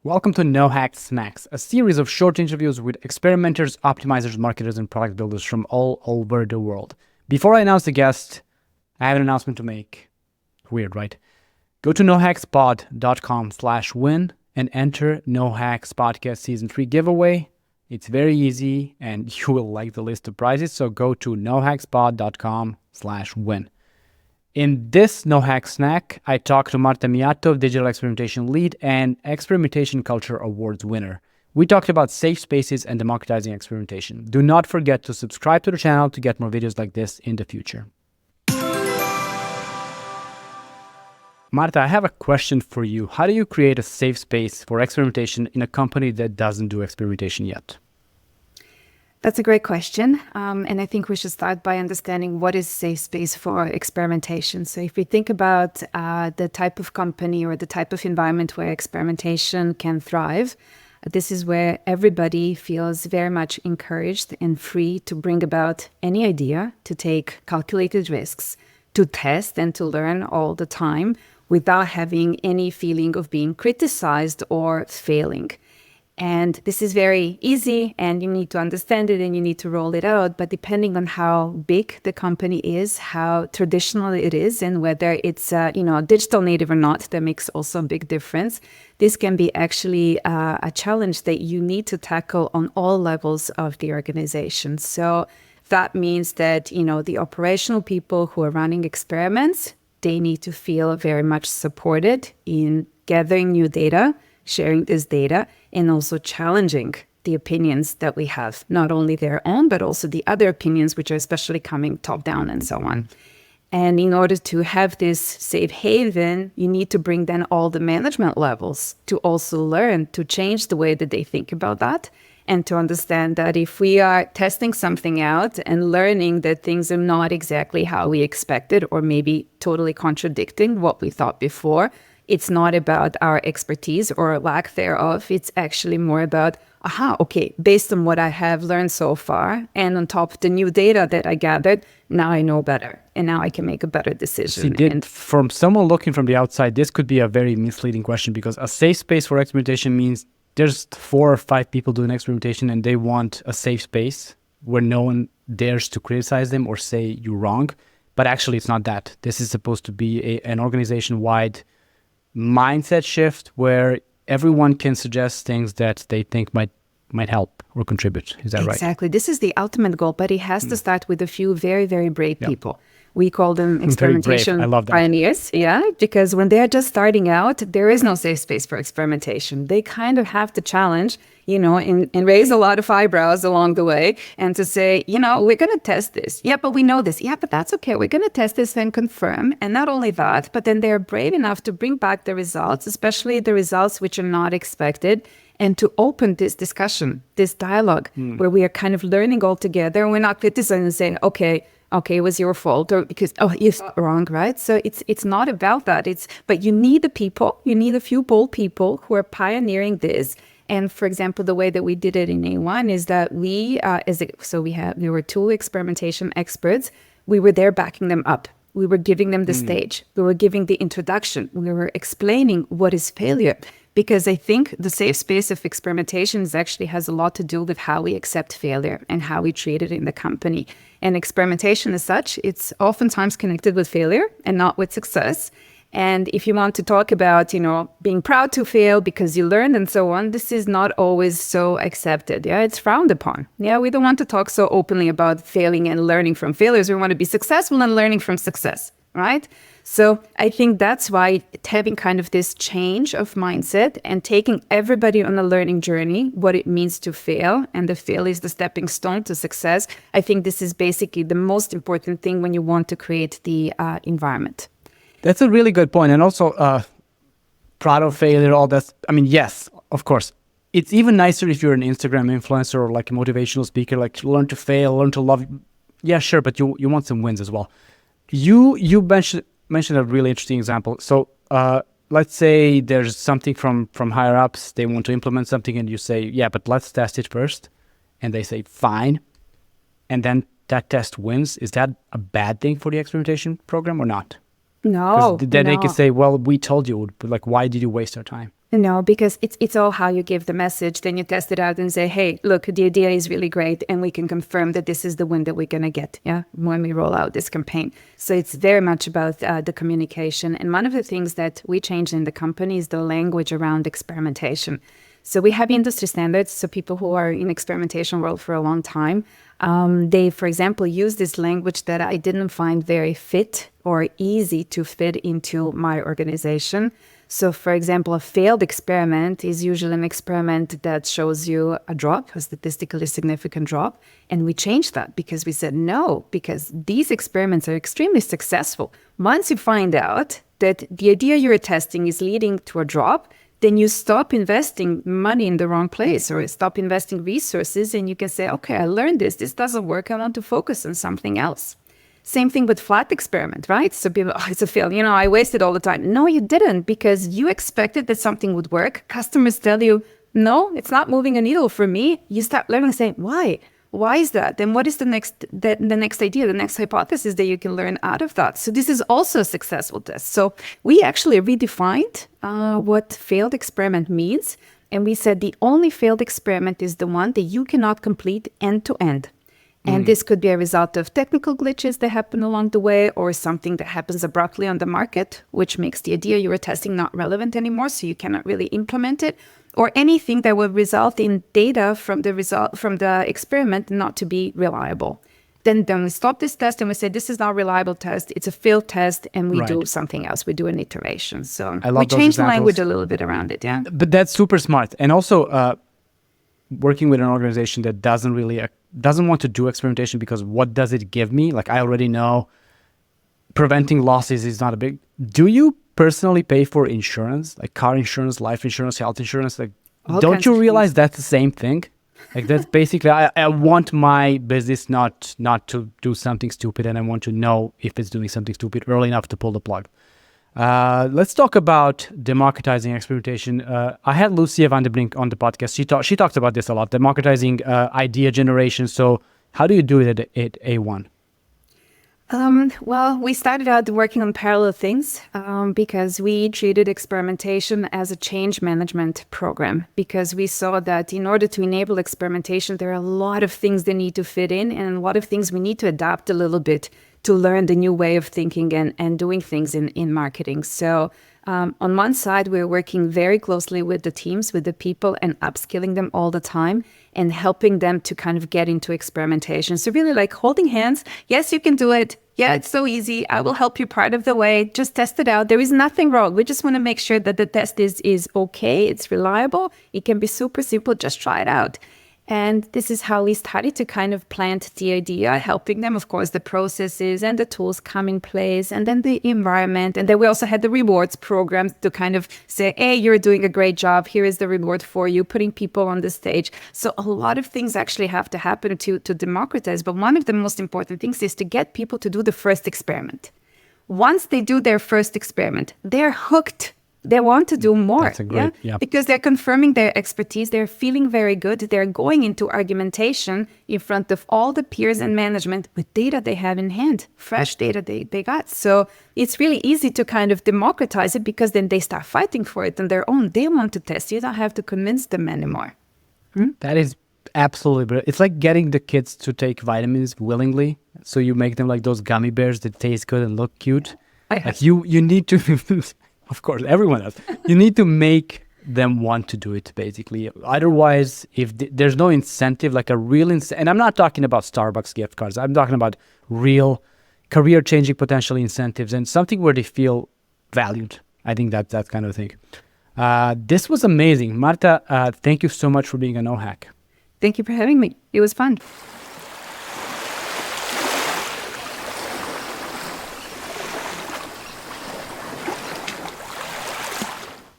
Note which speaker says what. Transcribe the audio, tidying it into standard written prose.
Speaker 1: Welcome to No Hack Snacks, a series of short interviews with experimenters, optimizers, marketers, and product builders from all over the world. Before I announce the guest, I have an announcement to make. Weird, right? Go to nohackspod.com/win and enter No Hacks Podcast Season 3 giveaway. It's very easy and you will like the list of prizes, so go to nohackspod.com/win. In this No Hack Snack, I talk to Marta Mijatov, Digital Experimentation Lead and Experimentation Culture Awards winner. We talked about safe spaces and democratizing experimentation. Do not forget to subscribe to the channel to get more videos like this in the future. Marta, I have a question for you. How do you create a safe space for experimentation in a company that doesn't do experimentation yet?
Speaker 2: That's a great question. And I think we should start by understanding what is safe space for experimentation. So if we think about the type of company or the type of environment where experimentation can thrive, this is where everybody feels very much encouraged and free to bring about any idea, to take calculated risks, to test and to learn all the time without having any feeling of being criticized or failing. And this is very easy and you need to understand it and you need to roll it out. But depending on how big the company is, how traditional it is, and whether it's digital native or not, that makes also a big difference. This can be actually a challenge that you need to tackle on all levels of the organization. So that means that, the operational people who are running experiments, they need to feel very much supported in gathering new data, sharing this data, and also challenging the opinions that we have, not only their own, but also the other opinions, which are especially coming top down and so on. And in order to have this safe haven, you need to bring then all the management levels to also learn to change the way that they think about that, and to understand that if we are testing something out and learning that things are not exactly how we expected, or maybe totally contradicting what we thought before, it's not about our expertise or lack thereof. It's actually more about, based on what I have learned so far, and on top of the new data that I gathered, now I know better, and now I can make a better decision.
Speaker 1: From someone looking from the outside, this could be a very misleading question, because a safe space for experimentation means there's 4 or 5 people doing experimentation and they want a safe space where no one dares to criticize them or say you're wrong. But actually, it's not that. This is supposed to be an organization-wide mindset shift where everyone can suggest things that they think might help or contribute. Is that right?
Speaker 2: Exactly. This is the ultimate goal, but it has to start with a few very, very brave people. We call them experimentation pioneers, because when they're just starting out, there is no safe space for experimentation. They kind of have to challenge, and raise a lot of eyebrows along the way, and to say, we're going to test this. Yeah, but we know this. Yeah, but that's okay. We're going to test this and confirm. And not only that, but then they're brave enough to bring back the results, especially the results which are not expected, and to open this discussion, this dialogue, where we are kind of learning all together. And we're not criticizing and saying, okay, it was your fault, or because, you thought wrong, right? So it's not about that. But you need the people, you need a few bold people who are pioneering this. And for example, the way that we did it in A1 is that we were 2 experimentation experts. We were there backing them up. We were giving them the stage. We were giving the introduction. We were explaining what is failure. Because I think the safe space of experimentation actually has a lot to do with how we accept failure and how we treat it in the company. And experimentation as such, it's oftentimes connected with failure and not with success. And if you want to talk about, being proud to fail because you learned and so on, this is not always so accepted. Yeah, it's frowned upon. Yeah, we don't want to talk so openly about failing and learning from failures. We want to be successful and learning from success, right? So I think that's why having kind of this change of mindset and taking everybody on a learning journey, what it means to fail, and the fail is the stepping stone to success. I think this is basically the most important thing when you want to create the environment.
Speaker 1: That's a really good point. And also, proud of failure, all that. I mean, yes, of course. It's even nicer if you're an Instagram influencer or like a motivational speaker, like learn to fail, learn to love. Yeah, sure, but you want some wins as well. You mentioned a really interesting example. So let's say there's something from higher ups, they want to implement something and you say, yeah, but let's test it first. And they say, fine. And then that test wins. Is that a bad thing for the experimentation program or not?
Speaker 2: No.
Speaker 1: Then they can say, well, we told you, but like, why did you waste our time?
Speaker 2: No, because it's all how you give the message. Then you test it out and say, hey, look, the idea is really great. And we can confirm that this is the win that we're going to get, yeah, when we roll out this campaign. So it's very much about the communication. And one of the things that we changed in the company is the language around experimentation. So we have industry standards. So people who are in experimentation world for a long time, they, for example, use this language that I didn't find very fit or easy to fit into my organization. So, for example, a failed experiment is usually an experiment that shows you a drop, a statistically significant drop. And we changed that because we said no, because these experiments are extremely successful. Once you find out that the idea you're testing is leading to a drop, then you stop investing money in the wrong place or stop investing resources, and you can say, okay, I learned this. This doesn't work. I want to focus on something else. Same thing with flat experiment, right? So people, oh, it's a fail. I wasted all the time. No, you didn't, because you expected that something would work. Customers tell you, no, it's not moving a needle for me. You start learning and say, why? Why is that? Then what is the next idea, the next hypothesis that you can learn out of that? So this is also a successful test. So we actually redefined what failed experiment means. And we said the only failed experiment is the one that you cannot complete end to end. And this could be a result of technical glitches that happen along the way, or something that happens abruptly on the market, which makes the idea you were testing not relevant anymore, so you cannot really implement it, or anything that will result in data from the experiment not to be reliable. Then we stop this test and we say, this is not a reliable test, it's a failed test, and we do something else. We do an iteration. So we change the language a little bit around it, yeah.
Speaker 1: But that's super smart. And also, working with an organization that doesn't want to do experimentation because what does it give me? Like, I already know preventing losses is not a big... Do you personally pay for insurance, like car insurance, life insurance, health insurance? Like, don't you realize that's the same thing? Like, that's basically, I want my business not to do something stupid, and I want to know if it's doing something stupid early enough to pull the plug. Let's talk about democratizing experimentation. I had Lucia van der Brink on the podcast. She talks about this a lot, democratizing idea generation. So how do you do it at A1?
Speaker 2: Well, we started out working on parallel things because we treated experimentation as a change management program, because we saw that in order to enable experimentation, there are a lot of things that need to fit in, and a lot of things we need to adapt a little bit to learn the new way of thinking and doing things in marketing. So on one side, we're working very closely with the teams, with the people, and upskilling them all the time and helping them to kind of get into experimentation. So really like holding hands. Yes, you can do it. Yeah, it's so easy. I will help you part of the way. Just test it out. There is nothing wrong. We just want to make sure that the test is okay. It's reliable. It can be super simple. Just try it out. And this is how we started to kind of plant the idea, helping them. Of course, the processes and the tools come in place, and then the environment. And then we also had the rewards programs to kind of say, hey, you're doing a great job. Here is the reward for you, putting people on the stage. So a lot of things actually have to happen to democratize. But one of the most important things is to get people to do the first experiment. Once they do their first experiment, they're hooked. They want to do more. That's a great, yeah? Because they're confirming their expertise. They're feeling very good. They're going into argumentation in front of all the peers and management with data they have in hand, fresh data they got. So it's really easy to kind of democratize it, because then they start fighting for it on their own. They want to test. You don't have to convince them anymore.
Speaker 1: That is absolutely brilliant. It's like getting the kids to take vitamins willingly. So you make them like those gummy bears that taste good and look cute. Like you need to... Of course, everyone else. You need to make them want to do it, basically. Otherwise, if there's no incentive, like a real incentive, and I'm not talking about Starbucks gift cards, I'm talking about real career-changing potential incentives and something where they feel valued. I think that kind of thing. This was amazing. Marta, thank you so much for being a No Hack.
Speaker 2: Thank you for having me. It was fun.